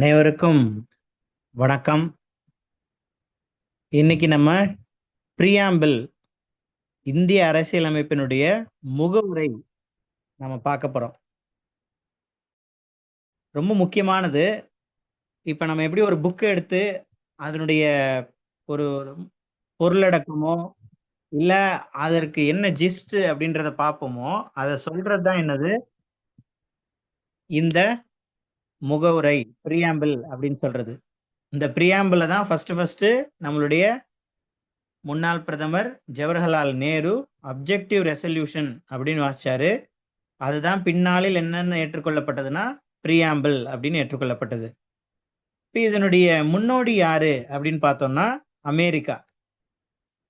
அனைவருக்கும் வணக்கம். இன்னைக்கு நம்ம பிரியாம்பிள் இந்திய அரசியலமைப்பினுடைய முகவுரை நம்ம பார்க்க போறோம். ரொம்ப முக்கியமானது. இப்ப நம்ம எப்படி ஒரு புக் எடுத்து அதனுடைய ஒரு பொருளடக்கமோ இல்ல அதற்கு என்ன ஜிஸ்ட் அப்படின்றத பார்ப்போமோ, அதை சொல்றது தான் என்னது இந்த முகவுரை, பிரியாம்பிள் அப்படின்னு சொல்றது. இந்த பிரியாம்பிள தான் ஃபர்ஸ்ட் நம்மளுடைய முன்னாள் பிரதமர் ஜவஹர்லால் நேரு அப்ஜெக்டிவ் ரெசல்யூஷன் அப்படின்னு வாசிச்சாரு. அதுதான் பின்னாளில் என்னென்ன ஏற்றுக்கொள்ளப்பட்டதுன்னா பிரியாம்பிள் அப்படின்னு ஏற்றுக்கொள்ளப்பட்டது. இப்போ இதனுடைய முன்னோடி யாரு அப்படின்னு பார்த்தோம்னா அமெரிக்கா.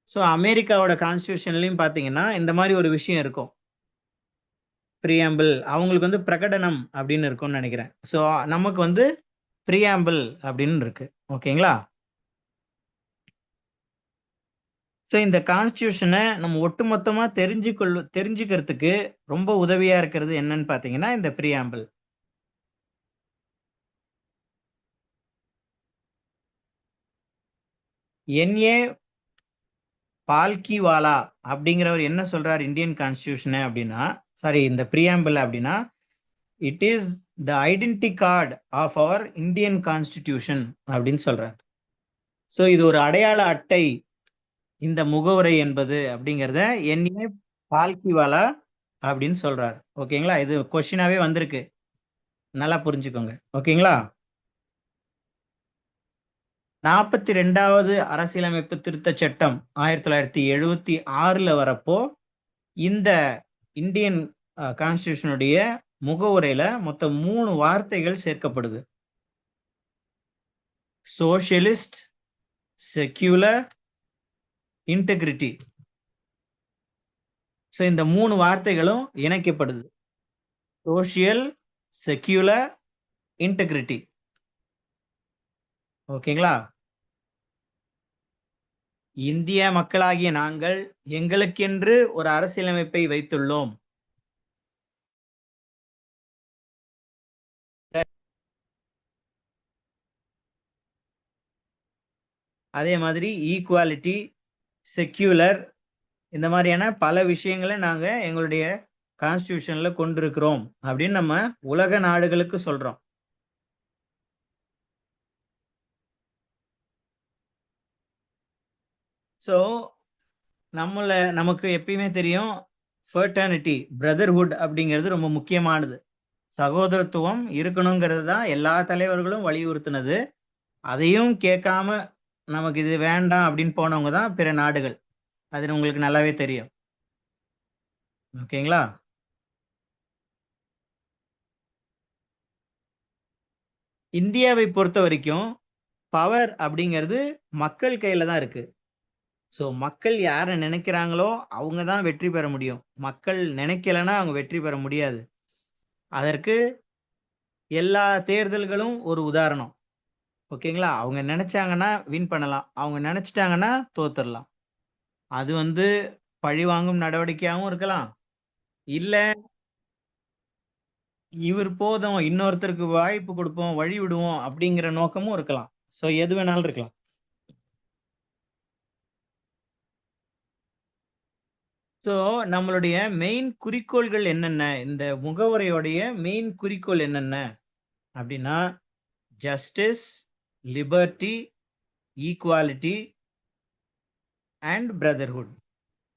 ஸோ அமெரிக்காவோட கான்ஸ்டியூஷன்லையும் பார்த்தீங்கன்னா இந்த மாதிரி ஒரு விஷயம் இருக்கும். பிரியாம்பிள் அவங்களுக்கு வந்து பிரகடனம் அப்படின்னு இருக்கும்னு நினைக்கிறேன். ஸோ நமக்கு வந்து பிரியாம்பிள் அப்படின்னு இருக்கு. ஓகேங்களா? ஸோ இந்த கான்ஸ்டியூஷனை நம்ம ஒட்டுமொத்தமா தெரிஞ்சுக்கிறதுக்கு ரொம்ப உதவியா இருக்கிறது என்னன்னு பார்த்தீங்கன்னா இந்த பிரியாம்பிள். என்ஏ பால்கிவாலா அப்படிங்கிறவர் என்ன சொல்றார் இந்தியன் கான்ஸ்டியூஷன் அப்படின்னா, சாரி இந்த பிரியாம்பிள் அப்படின்னா, it is the identity card of our Indian constitution அப்படின்னு சொல்றார். ஸோ இது ஒரு அடையாள அட்டை இந்த முகவுரை என்பது அப்படிங்கிறத என்ஏ பால்கிவாலா அப்படின்னு சொல்றார். ஓகேங்களா? இது கொஸ்டினாவே வந்திருக்கு, நல்லா புரிஞ்சுக்கோங்க. ஓகேங்களா? 42வது அரசியலமைப்பு திருத்த சட்டம் 1976 வரப்போ இந்த இந்தியன் கான்ஸ்டிடியூஷனுடைய முகவுரையில மொத்தம் 3 வார்த்தைகள் சேர்க்கப்படுது. Socialist, secular, integrity. ஸோ இந்த 3 வார்த்தைகளும் இணைக்கப்படுது. Social, secular, integrity. ஓகேங்களா? இந்திய மக்களாகிய நாங்கள் எங்களுக்கென்று ஒரு அரசியலமைப்பை வைத்துள்ளோம். அதே மாதிரி ஈக்குவாலிட்டி, செக்யூலர், இந்த மாதிரியான பல விஷயங்களை நாங்க எங்களுடைய கான்ஸ்டிடியூஷன்ல கொண்டிருக்கிறோம் அப்படின்னு நம்ம உலக நாடுகளுக்கு சொல்றோம். ஸோ நமக்கு எப்பயுமே தெரியும் ஃபர்டர்னிட்டி, பிரதர்ஹுட் அப்படிங்கிறது ரொம்ப முக்கியமானது. சகோதரத்துவம் இருக்கணுங்கிறது தான் எல்லா தலைவர்களும் வலியுறுத்தினது. அதையும் கேட்காம நமக்கு இது வேண்டாம் அப்படின்னு போனவங்க தான் பிற நாடுகள். அது உங்களுக்கு நல்லாவே தெரியும். ஓகேங்களா? இந்தியாவை பொறுத்த வரைக்கும் பவர் அப்படிங்கிறது மக்கள் கையில தான் இருக்கு. ஸோ மக்கள் யாரை நினைக்கிறாங்களோ அவங்க தான் வெற்றி பெற முடியும். மக்கள் நினைக்கலைன்னா அவங்க வெற்றி பெற முடியாது. அதற்கு எல்லா தேர்தல்களும் ஒரு உதாரணம். ஓகேங்களா? அவங்க நினைச்சாங்கன்னா வின் பண்ணலாம், அவங்க நினைச்சிட்டாங்கன்னா தோத்துடலாம். அது வந்து பழிவாங்கும் நடவடிக்கையாகவும் இருக்கலாம், இல்ல இவர் போதும் இன்னொருத்தருக்கு வாய்ப்பு கொடுப்போம் வழி விடுவோம் அப்படிங்கிற நோக்கமும் இருக்கலாம். ஸோ எது வேணாலும் இருக்கலாம். ஸோ நம்மளுடைய மெயின் குறிக்கோள்கள் என்னென்ன, இந்த முகவுரையோடைய மெயின் குறிக்கோள் என்னென்ன அப்படின்னா justice, liberty, equality and brotherhood.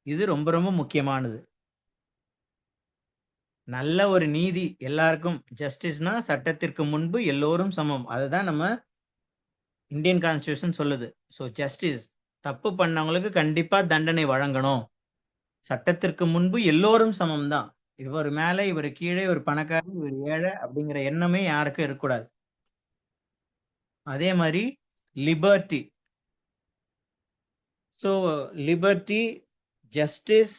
இது ரொம்ப ரொம்ப முக்கியமானது. நல்ல ஒரு நீதி, எல்லாருக்கும் ஜஸ்டிஸ்னா சட்டத்திற்கு முன்பு எல்லோரும் சமம். அதுதான் நம்ம இந்தியன் கான்ஸ்டிடியூஷன் சொல்லுது. ஸோ ஜஸ்டிஸ், தப்பு பண்ணவங்களுக்கு கண்டிப்பா தண்டனை வழங்கணும். சட்டத்திற்கு முன்பு எல்லோரும் சமம் தான். இவர் மேல இவர் கீழே, இவர் பணக்காரர் இவர் ஏழை அப்படிங்கிற எண்ணமே யாருக்கும் இருக்கக்கூடாது. அதே மாதிரி liberty. So liberty, justice,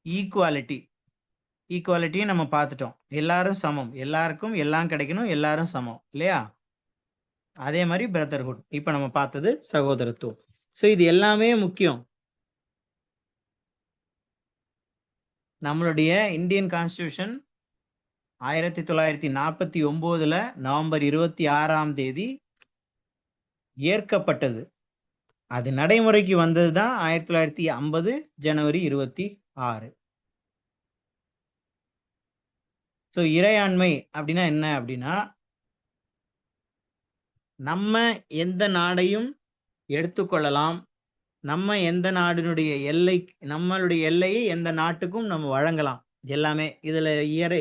equality. ஈக்குவாலிட்டியும் நம்ம பார்த்துட்டோம். எல்லாரும் சமம், எல்லாருக்கும் எல்லாம் கிடைக்கணும், எல்லாரும் சமம் இல்லையா? அதே மாதிரி பிரதர்ஹுட், இப்ப நம்ம பார்த்தது சகோதரத்துவம். ஸோ இது எல்லாமே முக்கியம். நம்மளுடைய இந்தியன் கான்ஸ்டிடியூஷன் 1949 நவம்பர் 26ஆம் தேதி ஏற்கப்பட்டது. அது நடைமுறைக்கு வந்தது தான் 1950 ஜனவரி 26. ஸோ இறையாண்மை அப்படின்னா என்ன அப்படின்னா, நம்ம எந்த நாடையும் எடுத்துக்கொள்ளலாம். நம்ம எந்த நாடினுடைய நம்மளுடைய எல்லையை எந்த நாட்டுக்கும் நம்ம வழங்கலாம். எல்லாமே இதுல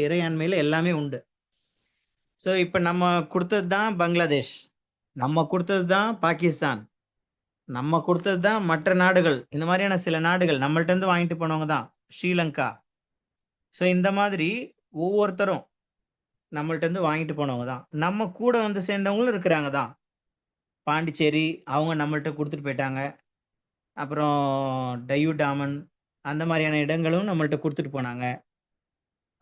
இறையாண்மையில எல்லாமே உண்டு. ஸோ இப்ப நம்ம குடுத்தது தான் பங்களாதேஷ். நம்ம குடுத்தது தான் பாகிஸ்தான். நம்ம குடுத்தது தான் மற்ற நாடுகள். இந்த மாதிரியான சில நாடுகள் நம்மள்ட்ட இருந்து வாங்கிட்டு போனவங்க தான். ஸ்ரீலங்கா. ஸோ இந்த மாதிரி ஒவ்வொருத்தரும் நம்மள்ட்ட இருந்து வாங்கிட்டு போனவங்க தான். நம்ம கூட வந்து சேர்ந்தவங்களும் இருக்கிறாங்க தான். பாண்டிச்சேரி அவங்க நம்மள்ட்ட குடுத்துட்டு போயிட்டாங்க. அப்புறம் டையூ டாமன் அந்த மாதிரியான இடங்களும் நம்மள்ட்ட குடுத்துட்டு போனாங்க.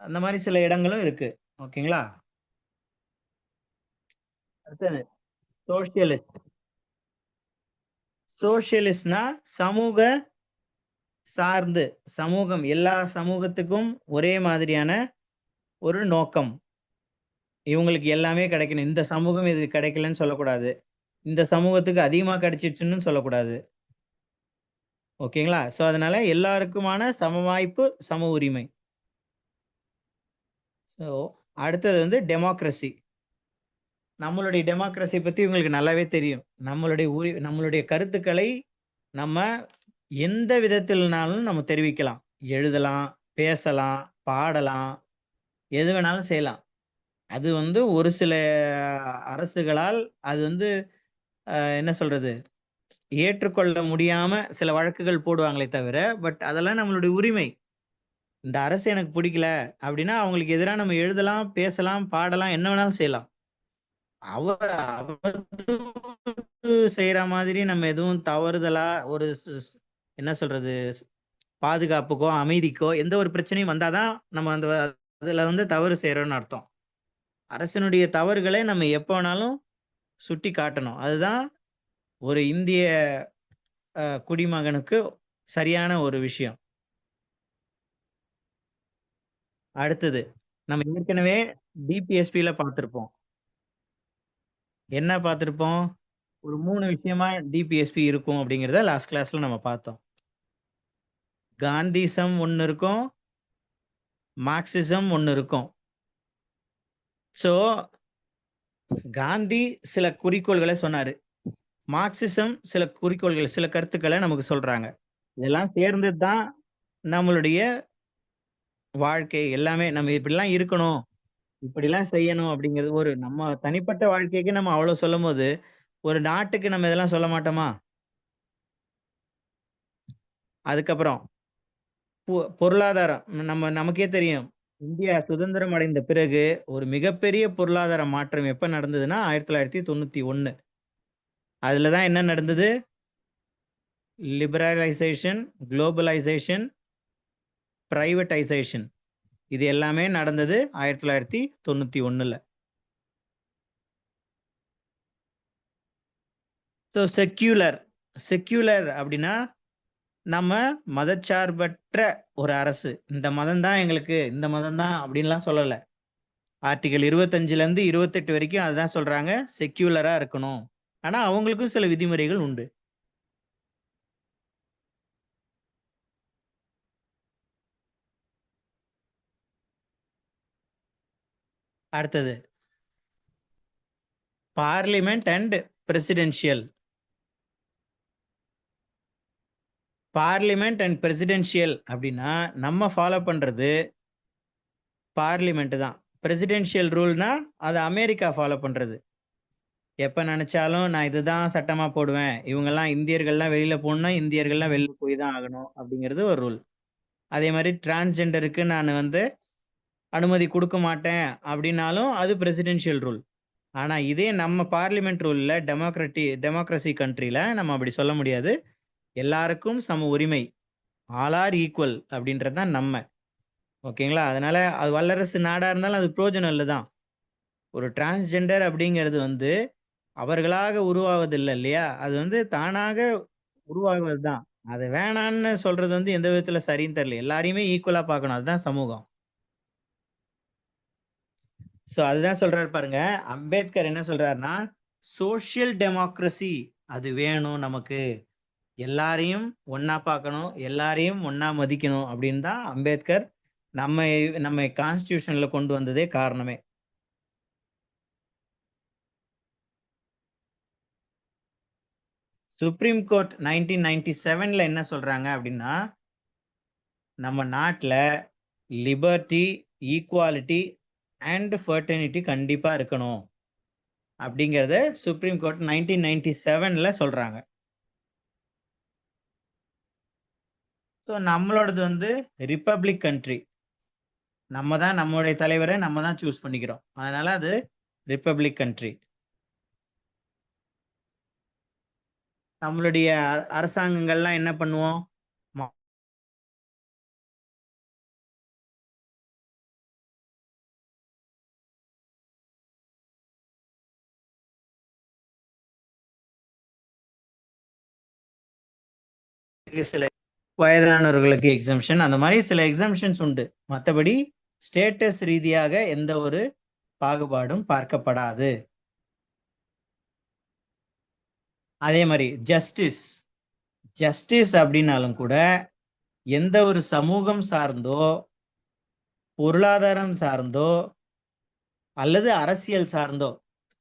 அந்த மாதிரி சில இடங்களும் இருக்கு. ஓகேங்களா? அடுத்தது சோஷியலிஸ்ட். சோஷியலிஸ்ட்னா சமூக சார்ந்து, சமூகம் எல்லா சமூகத்துக்கும் ஒரே மாதிரியான ஒரு நோக்கம். இவங்களுக்கு எல்லாமே கிடைக்கணும். இந்த சமூகம் இது கிடைக்கலன்னு சொல்லக்கூடாது. இந்த சமூகத்துக்கு அதிகமா கிடைச்சிருச்சுன்னு சொல்லக்கூடாது. ஓகேங்களா? ஸோ அதனால எல்லாருக்குமான சம வாய்ப்பு, சம உரிமை. ஸோ அடுத்தது வந்து டெமோக்ரசி. நம்மளுடைய டெமோக்ரசி பத்தி உங்களுக்கு நல்லாவே தெரியும். நம்மளுடைய கருத்துக்களை நம்ம எந்த விதத்தில்னாலும் நம்ம தெரிவிக்கலாம். எழுதலாம், பேசலாம், பாடலாம், எது வேணாலும் செய்யலாம். அது வந்து ஒரு சில அரசுகளால் அது வந்து என்ன சொல்றது? ஏற்றுக்கொள்ள முடியாம சில வழக்குகள் போடுவாங்களே தவிர, பட் அதெல்லாம் நம்மளுடைய உரிமை. இந்த அரசு எனக்கு பிடிக்கல அப்படின்னா, அவங்களுக்கு எதிரா நம்ம எழுதலாம், பேசலாம், பாடலாம், என்ன வேணாலும் செய்யலாம். அவதூறு செய்யற மாதிரி நம்ம எதுவும் தவறுதலா ஒரு என்ன சொல்றது? பாதுகாப்புக்கோ, அமைதிக்கோ எந்த ஒரு பிரச்சனையும் வந்தா தான் நம்ம அதுல வந்து தவறு செய்றோம்னு அர்த்தம். அரசினுடைய தவறுகளை நம்ம எப்ப வேணாலும் சுட்டி காட்டணும். அதுதான் ஒரு இந்திய குடிமகனுக்கு சரியான ஒரு விஷயம். அடுத்தது, நம்ம ஏற்கனவே டிபிஎஸ்பில பார்த்திருப்போம். என்ன பார்த்திருப்போம்? ஒரு 3 விஷயமா டிபிஎஸ்பி இருக்கும் அப்படிங்கிறத லாஸ்ட் கிளாஸ்ல நம்ம பார்த்தோம். காந்திசம் ஒண்ணு இருக்கும். மார்க்சிசம் ஒண்ணு இருக்கும். ஸோ காந்தி சில குறிக்கோள்கள சொன்னாரு. மார்க்சிசம் சில குறிக்கோள்கள், சில கருத்துக்கள நமக்கு சொல்றாங்க. இதெல்லாம் சேர்ந்தது தான் நம்மளுடைய வாழ்க்கை. எல்லாமே நம்ம இப்படிலாம் இருக்கணும். இப்படிலாம் செய்யணும் அப்படிங்கிறது நம்ம தனிப்பட்ட வாழ்க்கைக்கு நம்ம அவ்வளவு சொல்லும்போது, ஒரு நாட்டுக்கு நம்ம இதெல்லாம் சொல்ல மாட்டோமா? அதுக்கப்புறம் பொருளாதாரம் நமக்கே தெரியும். இந்தியா சுதந்திரம் அடைந்த பிறகு ஒரு மிகப்பெரிய பொருளாதார மாற்றம் எப்ப நடந்ததுன்னா, 1991. அதுல தான் என்ன நடந்தது? Liberalisation, globalisation, privatisation. இது எல்லாமே நடந்தது 1991ல. ஸோ செக்யூலர் அப்படின்னா, நம்ம மதச்சார்பற்ற ஒரு அரசு. இந்த மதம் தான் எங்களுக்கு, இந்த மதம் தான் அப்படின்லாம் சொல்லல. ஆர்டிகிள் 25ல இருந்து 28 வரைக்கும் அதுதான் சொல்றாங்க. செக்யூலரா இருக்கணும். ஆனா அவங்களுக்கும் சில விதிமுறைகள் உண்டு. அடுத்தது parliament and presidential. Parliament and presidential அப்படின்னா, நம்ம ஃபாலோ பண்றது பார்லிமென்ட் தான். பிரசிடென்ஷியல் ரூல்னா, அது அமெரிக்கா ஃபாலோ பண்றது. எப்ப நெனச்சாலும் நான் இதுதான் சட்டமா போடுவேன். இவங்கலாம் இந்தியர்கள்லாம் வெளியில போணும்னா, இந்தியர்கள்லாம் வெளில போய் தான் ஆகணும் அப்படிங்கிறது ஒரு ரூல். அதே மாரி டிரான்ஸ்ஜெண்டருக்கு நானு வந்து அனுமதி குடுக்க மாட்டேன் அப்படின்னாலும், அது பிரசிடென்ஷியல் ரூல். ஆனா இதே நம்ம பார்லிமென்ட் ரூல்ல டெமோக்ரசி கண்ட்ரில நம்ம அப்படி சொல்ல முடியாது. எல்லாருக்கும் சம உரிமை. ஆல் ஆர் ஈக்குவல் அப்படின்றது தான் நம்ம. ஓகேங்களா? அதனால அது வல்லரசு நாடா இருந்தாலும் அது புரோஜனம் இல்ல தான். ஒரு டிரான்ஸ்ஜெண்டர் அப்படிங்கிறது வந்து அவர்களாக உருவாவதில்ல இல்லையா? அது வந்து தானாக உருவாகுவது தான். அத வேணான்னு சொல்றது வந்து எந்த விதத்துல சரின்னு தெரியல. எல்லாரையுமே ஈக்குவலா பார்க்கணும். அதுதான் சமூகம். ஸோ அதுதான் சொல்றாரு பாருங்க. அம்பேத்கர் என்ன சொல்றாருன்னா, சோசியல் டெமோக்ரஸி அது வேணும் நமக்கு, எல்லாரையும் ஒண்ணா பார்க்கணும், எல்லாரையும் ஒண்ணா மதிக்கணும் அப்படின்னு தான் அம்பேத்கர் நம்ம கான்ஸ்டிடியூஷன்ல கொண்டு வந்ததே காரணமே. சுப்ரீம் கோர்ட் 1997ல என்ன சொல்றாங்க அப்படின்னா, நம்ம நாட்டுல லிபர்ட்டி, ஈக்குவாலிட்டி அண்ட் ஃபர்டர்னிட்டி கண்டிப்பா இருக்கணும் அப்படிங்கறத சுப்ரீம் கோர்ட் 1997ல சொல்றாங்க. ஸோ நம்மளோடது வந்து ரிப்பப்ளிக் கண்ட்ரி. நம்ம தான் நம்மளுடைய தலைவரை நம்ம தான் சூஸ் பண்ணிக்கிறோம். அதனால அது ரிப்பப்ளிக் கண்ட்ரி. நம்மளுடைய அரசாங்கங்கள்லாம் என்ன பண்ணுவோம்? சில வயதானவர்களுக்கு எக்ஸம்ஷன், அந்த மாதிரி சில எக்ஸம்ஷன்ஸ் உண்டு. மற்றபடி ஸ்டேட்டஸ் ரீதியாக எந்த ஒரு பாகுபாடும் பார்க்கப்படாது. அதே மாதிரி ஜஸ்டிஸ் ஜஸ்டிஸ் அப்படின்னாலும் கூட எந்த ஒரு சமூகம் சார்ந்தோ, பொருளாதாரம் சார்ந்தோ அல்லது அரசியல் சார்ந்தோ,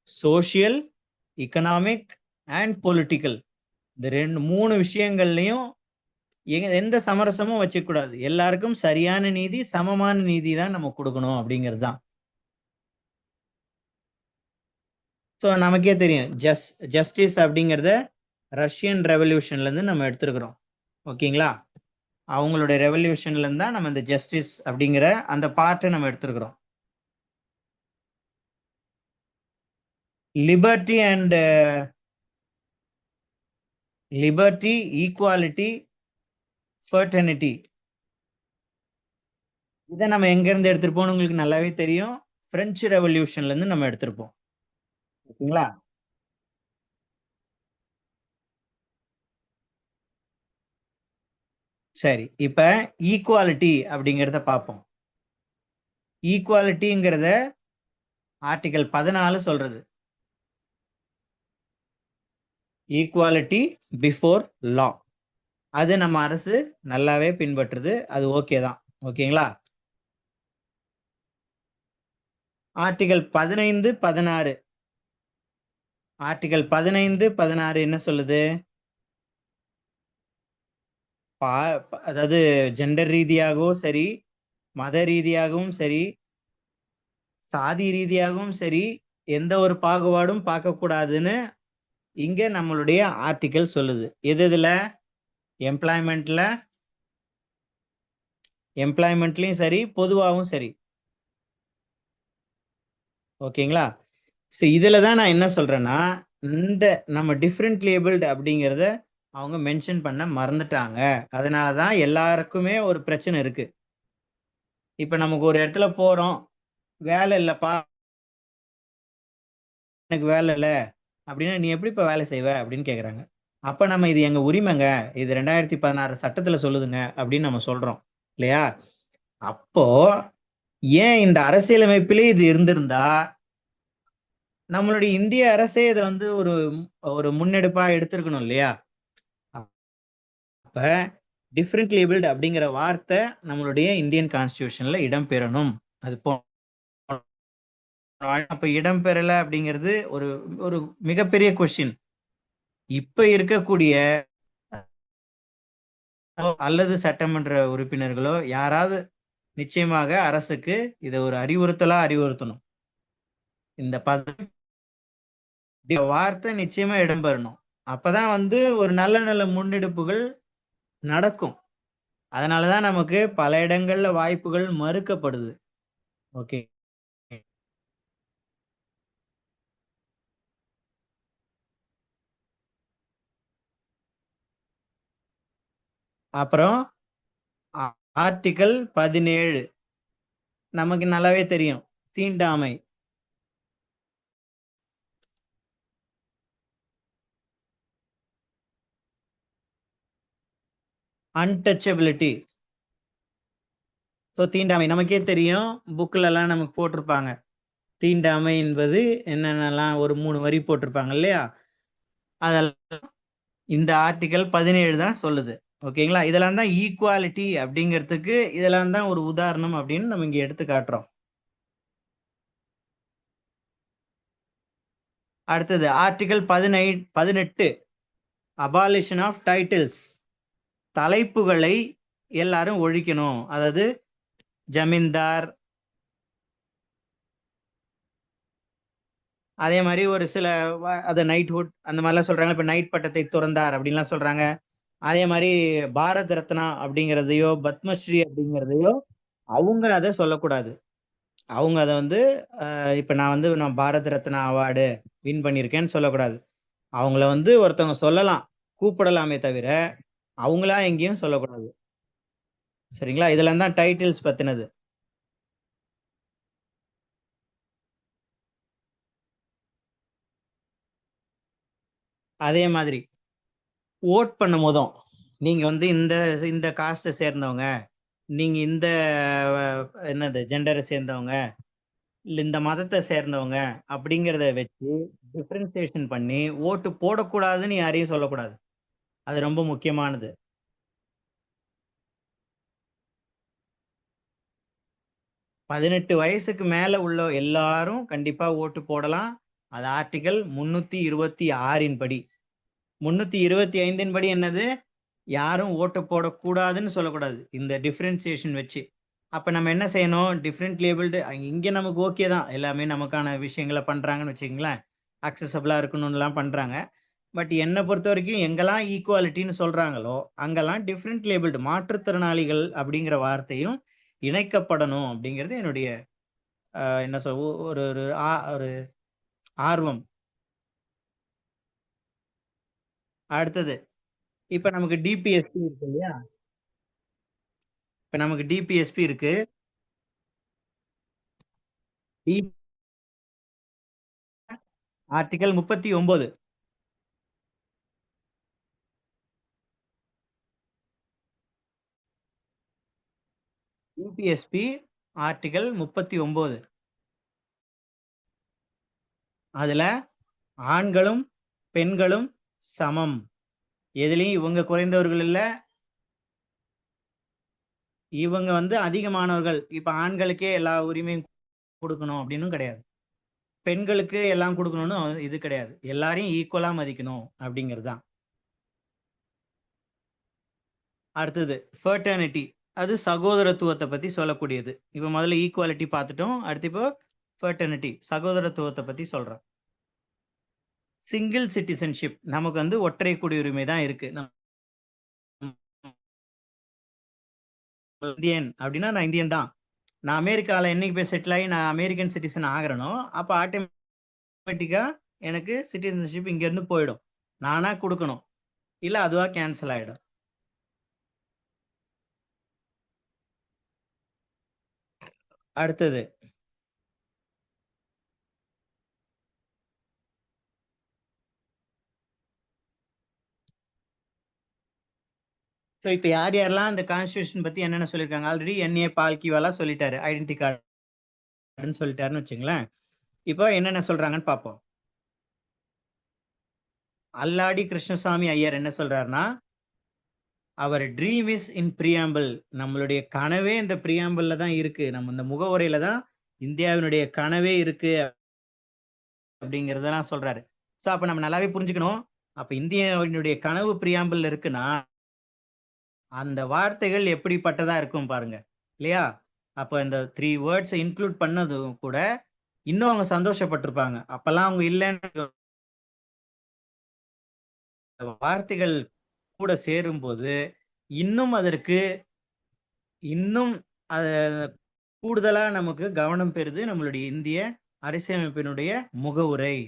சோசியல், எக்கனாமிக் அண்ட் பொலிட்டிக்கல், இந்த 3 விஷயங்கள்லையும் எந்த சமரசமும் வச்சுக்க கூடாது. எல்லாருக்கும் சரியான நீதி, சமமான நீதி தான் நம்ம கொடுக்கணும் அப்படிங்கிறது தான். ஸோ நமக்கே தெரியும், ஜஸ்டிஸ் அப்படிங்கிறத ரஷ்யன் ரெவல்யூஷன்ல இருந்து நம்ம எடுத்துருக்கிறோம். ஓகேங்களா? அவங்களுடைய ரெவல்யூஷன்ல இருந்து தான் நம்ம இந்த ஜஸ்டிஸ் அப்படிங்கிற அந்த பார்ட்டை நம்ம எடுத்துருக்கிறோம். லிபர்ட்டி அண்ட் லிபர்ட்டி, ஈக்குவாலிட்டி, ஃபர்டர்னிட்டி, இதை நம்ம எங்க இருந்து எடுத்திருப்போம்னு உங்களுக்கு நல்லாவே தெரியும். பிரெஞ்சு ரெவல்யூஷன்ல இருந்து நம்ம எடுத்திருப்போம். ஓகேங்களா? சரி, இப்ப ஈக்குவாலிட்டி அப்படிங்கிறத பார்ப்போம். ஈக்குவாலிட்டிங்கிறத ஆர்டிகல் 14 சொல்றது. Equality before law. அது நம்ம அரசு நல்லாவே பின்பற்றுது. அது ஓகே தான். ஓகேங்களா? ஆர்டிகல் 15, 16. ஆர்டிகல் 15, 16 என்ன சொல்லுது? அதாவது ஜெண்டர் ரீதியாகவும் சரி, மத ரீதியாகவும் சரி, சாதி ரீதியாகவும் சரி, எந்த ஒரு பாகுபாடும் பார்க்கக்கூடாதுன்னு இங்க நம்மளுடைய ஆர்டிகல் சொல்லுது. எதுல? எம்ப்ளாய்மெண்ட்லயும் சரி, பொதுவாகவும் சரி. ஓகேங்களா? ஸோ இதுல தான் நான் என்ன சொல்றேன்னா, இந்த நம்ம டிஃப்ரெண்ட் லேபிள்டு அப்படிங்கிறத அவங்க மென்ஷன் பண்ண மறந்துட்டாங்க. அதனால தான் எல்லாருக்குமே ஒரு பிரச்சனை இருக்கு. இப்ப நமக்கு ஒரு இடத்துல போறோம், வேலை இல்லப்பா, எனக்கு வேலை இல்ல அப்படின்னா, நீ எப்படிப்பா வேலை செய்வ அப்படின்னு கேக்குறாங்க. அப்ப நம்ம இது எங்க உரிமைங்க, இது 2016 சட்டத்துல சொல்லுதுங்க அப்படின்னு நம்ம சொல்றோம் இல்லையா? அப்போ ஏன் இந்த அரசியலமைப்பிலே இது இருந்திருந்தா, நம்மளுடைய இந்திய அரசே இதை வந்து ஒரு ஒரு முன்னெடுப்பா எடுத்திருக்கணும் இல்லையா? அப்ப டிஃப்ரெண்ட் லேபிள்டு அப்படிங்கிற வார்த்தை நம்மளுடைய இந்தியன் கான்ஸ்டிடியூஷன்ல இடம்பெறணும். அது அப்ப இடம்பெறல அப்படிங்கிறது ஒரு ஒரு மிகப்பெரிய கொஸ்டின். இப்ப இருக்கக்கூடிய அல்லது சட்டமன்ற உறுப்பினர்களோ யாராவது நிச்சயமாக அரசுக்கு இதை ஒரு அறிவுறுத்தணும். இந்த வார்த்தை நிச்சயமா இடம்பெறணும். அப்பதான் வந்து ஒரு நல்ல நல்ல முன்னெடுப்புகள் நடக்கும். அதனாலதான் நமக்கு பல இடங்கள்ல வாய்ப்புகள் மறுக்கப்படுது. ஓகே. அப்புறம் ஆர்டிகல் 17 நமக்கு நல்லாவே தெரியும். தீண்டாமை. அன்டச்சபிலிட்டி. ஸோ தீண்டாமை நமக்கே தெரியும், புக்ல எல்லாம் நமக்கு போட்டிருப்பாங்க. தீண்டாமை என்பது என்னென்னலாம் ஒரு 3 வரி போட்டிருப்பாங்க இல்லையா? அதெல்லாம் இந்த ஆர்டிகல் 17 தான் சொல்லுது. ஓகேங்களா? இதெல்லாம் தான் ஈக்குவாலிட்டி அப்படிங்கிறதுக்கு இதெல்லாம் தான் ஒரு உதாரணம் அப்படின்னு நம்ம இங்க எடுத்து காட்டுறோம். அடுத்தது ஆர்டிகல் 18 அபாலிஷன் ஆஃப் டைட்டில்ஸ். தலைப்புகளை எல்லாரும் ஒழிக்கணும். அதாவது ஜமீன்தார், அதே மாதிரி ஒரு சில அதை நைட்ஹுட் அந்த மாதிரிலாம் சொல்றாங்க. இப்ப நைட் பட்டத்தை துறந்தார் அப்படின்லாம் சொல்றாங்க. அதே மாதிரி பாரத் ரத்னா அப்படிங்கிறதையோ பத்மஸ்ரீ அப்படிங்கிறதையோ அவங்க அதை சொல்லக்கூடாது. அவங்க அதை வந்து இப்ப நான் பாரத் ரத்னா அவார்டு வின் பண்ணியிருக்கேன்னு சொல்லக்கூடாது. அவங்கள வந்து ஒருத்தவங்க சொல்லலாம், கூப்பிடலாமே தவிர அவங்களா எங்கேயும் சொல்லக்கூடாது. சரிங்களா? இதெல்லாம் தான் டைட்டில்ஸ் பத்தினது. அதே மாதிரி ஓட் பண்ணும் போதும் நீங்க வந்து இந்த இந்த காஸ்ட்டை சேர்ந்தவங்க, நீங்க இந்த என்னது ஜெண்டரை சேர்ந்தவங்க, இல்ல இந்த மதத்தை சேர்ந்தவங்க அப்படிங்கிறத வச்சு டிஃபரன்சியேஷன் பண்ணி ஓட்டு போடக்கூடாதுன்னு யாரையும் சொல்லக்கூடாது. அது ரொம்ப முக்கியமானது. 18 வயசுக்கு மேல உள்ள எல்லாரும் கண்டிப்பா ஓட்டு போடலாம். அது ஆர்டிகல் 326 படி. 325 படி என்னது? யாரும் ஓட்டு போடக்கூடாதுன்னு சொல்லக்கூடாது. இந்த டிஃபரன்சியேஷன் வச்சு. அப்ப நம்ம என்ன செய்யணும்? டிஃபரெண்ட் லேபிள்டு இங்க நமக்கு ஓகே தான். எல்லாமே நமக்கான விஷயங்கள பண்றாங்கன்னு வச்சுக்கங்களேன். அக்சஸபிளா இருக்கணும்லாம் பண்றாங்க. பட் என்ன பொறுத்தவரைக்கும் எங்கெல்லாம் ஈக்குவாலிட்டின்னு சொல்றாங்களோ, அங்கெல்லாம் டிஃபரெண்ட் லேபிள்டு மாற்றுத்திறனாளிகள் அப்படிங்கிற வார்த்தையும் இணைக்கப்படணும் அப்படிங்கிறது என்னுடைய என்ன சொல் ஒரு ஒரு ஒரு ஆர்வம். அடுத்தது இப்ப நமக்கு டிபிஎஸ்பி இருக்கு இல்லையா? இப்ப நமக்கு டிபிஎஸ்பி இருக்கு. ஆர்டிகல் 39. யூபிஎஸ்பி ஆர்டிகல் 39. அதுல ஆண்களும் பெண்களும் சமம். எதுலயும் இவங்க குறைந்தவர்கள் இல்ல, இவங்க வந்து அதிகமானவர்கள். இப்ப ஆண்களுக்கே எல்லா உரிமையும் கொடுக்கணும் அப்படின்னு கிடையாது. பெண்களுக்கு எல்லாம் கொடுக்கணும்னு இது கிடையாது. எல்லாரையும் ஈக்குவலா மதிக்கணும் அப்படிங்கிறது தான். அடுத்தது ஃபெர்டர்னிட்டி. அது சகோதரத்துவத்தை பத்தி சொல்லக்கூடியது. இப்ப முதல்ல ஈக்குவாலிட்டி பார்த்துட்டோம். அடுத்து இப்போ ஃபெர்டர்னிட்டி சகோதரத்துவத்தை பத்தி சொல்றேன். சிங்கிள் சிட்டிசன்ஷிப் நமக்கு வந்து ஒற்றை குடியுரிமை தான் இருக்கு. இந்தியன் அப்படின்னா நான் இந்தியன் தான். நான் அமெரிக்கால என்னைக்கு போய் செட்டில் ஆகி நான் அமெரிக்கன் சிட்டிசன் ஆகிறனோ அப்ப ஆட்டோமேட்டிக்கா எனக்கு சிட்டிசன்ஷிப் இங்க இருந்து போயிடும். நானா கொடுக்கணும், இல்ல அதுவா கேன்சல் ஆயிடும். அடுத்தது ஸோ இப்போ யார் யாரெல்லாம் இந்த கான்ஸ்டியூஷன் பத்தி என்னென்ன சொல்லியிருக்காங்க? ஆல்ரெடி என்ஏ பால்கிவாலா சொல்லிட்டாரு, ஐடென்டி கார்டுன்னு சொல்லிட்டாருன்னு வச்சுங்களேன். இப்போ என்னென்ன சொல்றாங்கன்னு பார்ப்போம். அல்லாடி கிருஷ்ணசாமி ஐயர் என்ன சொல்றாருன்னா, அவர் ட்ரீம் இஸ் இன் பிரியாம்பிள். நம்மளுடைய கனவே இந்த பிரியாம்பிள்ல தான் இருக்கு. நம்ம இந்த முகவுரையில தான் இந்தியாவினுடைய கனவே இருக்கு அப்படிங்கிறதெல்லாம் சொல்றாரு. ஸோ அப்ப நம்ம நல்லாவே புரிஞ்சுக்கணும். அப்ப இந்தியாவினுடைய கனவு பிரியாம்பிள் இருக்குன்னா அந்த வார்த்தைகள் எப்படிப்பட்டதா இருக்கும் பாருங்க இல்லையா? அப்ப இந்த 3 வேர்ட்ஸ் இன்க்ளூட் பண்ணதும் கூட இன்னும் அவங்க சந்தோஷப்பட்டிருப்பாங்க. அப்பெல்லாம் அவங்க இல்லைன்னு வார்த்தைகள் கூட சேரும்போது இன்னும் அதற்கு இன்னும் கூடுதலா நமக்கு கவனம் பெறுது நம்மளுடைய இந்திய அரசியலமைப்பினுடைய முகவுரை.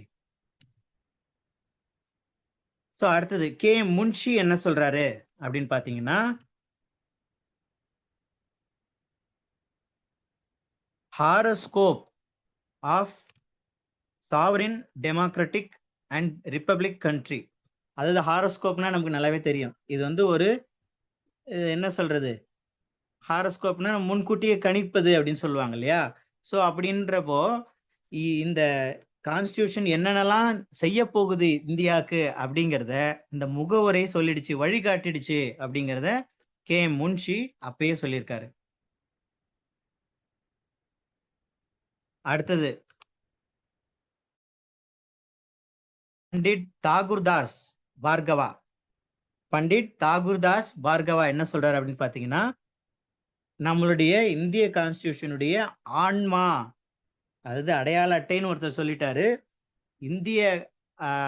சோ அடுத்தது கே முன்ஷி என்ன சொல்றாரு அப்படின்னு பாத்தீங்கன்னா, horoscope of sovereign democratic and republic country. அதாவது ஹாரோஸ்கோப்னா நமக்கு நல்லாவே தெரியும். இது வந்து ஒரு என்ன சொல்றது, ஹாரோஸ்கோப்னா முன்கூட்டியே கணிப்பது அப்படின்னு சொல்லுவாங்க இல்லையா? ஸோ அப்படின்றப்போ இந்த கான்ஸ்டியூஷன் என்னென்னலாம் செய்ய போகுது இந்தியாவுக்கு அப்படிங்கிறத இந்த முகவரை சொல்லிடுச்சு, வழிகாட்டிடுச்சு அப்படிங்கிறத KM முன்ஷி அப்பயே சொல்லியிருக்காரு. அடுத்தது பண்டிட் தாகூர்தாஸ் பார்கவா. பண்டிட் தாகூர்தாஸ் பார்கவா என்ன சொல்றாரு அப்படின்னு பாத்தீங்கன்னா, நம்மளுடைய இந்திய கான்ஸ்டியூஷனுடைய ஆன்மா, அதாவது அடையாள அட்டைன்னு ஒருத்தர் சொல்லிட்டாரு, இந்திய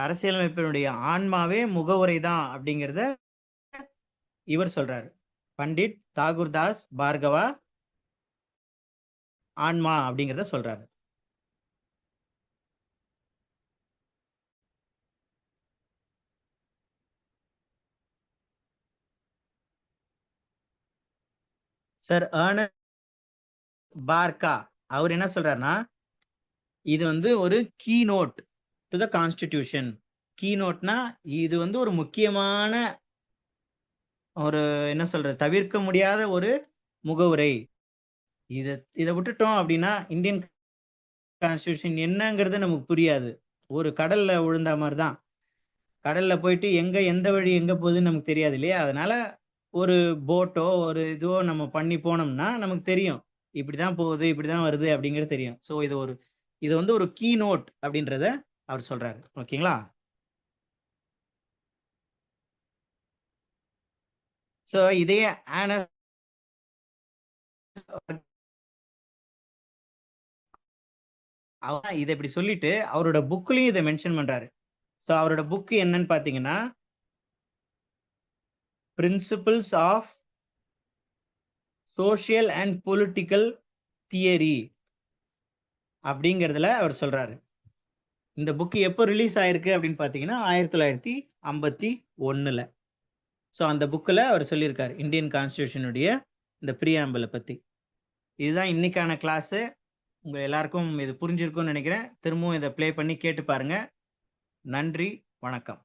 அரசியலமைப்பினுடைய ஆன்மாவே முகவுரை தான் அப்படிங்கிறத இவர் சொல்றாரு. பண்டிட் தாகூர்தாஸ் பார்கவா ஆன்மா அப்படிங்கிறத சொல்றாரு. சார் ஏர்னஸ்ட் பார்கா அவர் என்ன சொல்றாருன்னா, இது வந்து ஒரு key note to the constitution. Key நோட்னா இது வந்து ஒரு முக்கியமான ஒரு என்ன சொல்றது, தவிர்க்க முடியாத ஒரு முகவுரை. இதை விட்டுட்டோம் அப்படின்னா இந்தியன் கான்ஸ்டிடியூஷன் என்னங்கிறது நமக்கு புரியாது. ஒரு கடல்ல விழுந்த மாதிரி தான். கடல்ல போயிட்டு எந்த வழி எங்க போகுதுன்னு நமக்கு தெரியாது இல்லையா? அதனால ஒரு போட்டோ ஒரு இதுவோ நம்ம பண்ணி போனோம்னா நமக்கு தெரியும், இப்படிதான் போகுது, இப்படிதான் வருது அப்படிங்கிறது தெரியும். ஸோ இது வந்து ஒரு கீ நோட் அப்படின்றத அவர் சொல்றாரு. ஓகேங்களா? ஸோ இதே இதை இப்படி சொல்லிட்டு அவரோட புக்லயும் இதை மென்ஷன் பண்றாரு. ஸோ அவரோட புக் என்னன்னு பாத்தீங்கன்னா, principles of social and political theory அப்படிங்கிறதுல அவர் சொல்றாரு. இந்த புக் எப்போ ரிலீஸ் ஆயிருக்கு அப்படின்னு பாத்தீங்கன்னா 1951. ஸோ அந்த புக்கில் அவர் சொல்லியிருக்காரு இந்தியன் கான்ஸ்டியூஷனுடைய இந்த ப்ரீஆம்பிளை பற்றி. இதுதான் இன்னைக்கான கிளாஸு. உங்கள் எல்லாருக்கும் இது புரிஞ்சிருக்கும்னு நினைக்கிறேன். திரும்பவும் இதை ப்ளே பண்ணி கேட்டு பாருங்க. நன்றி, வணக்கம்.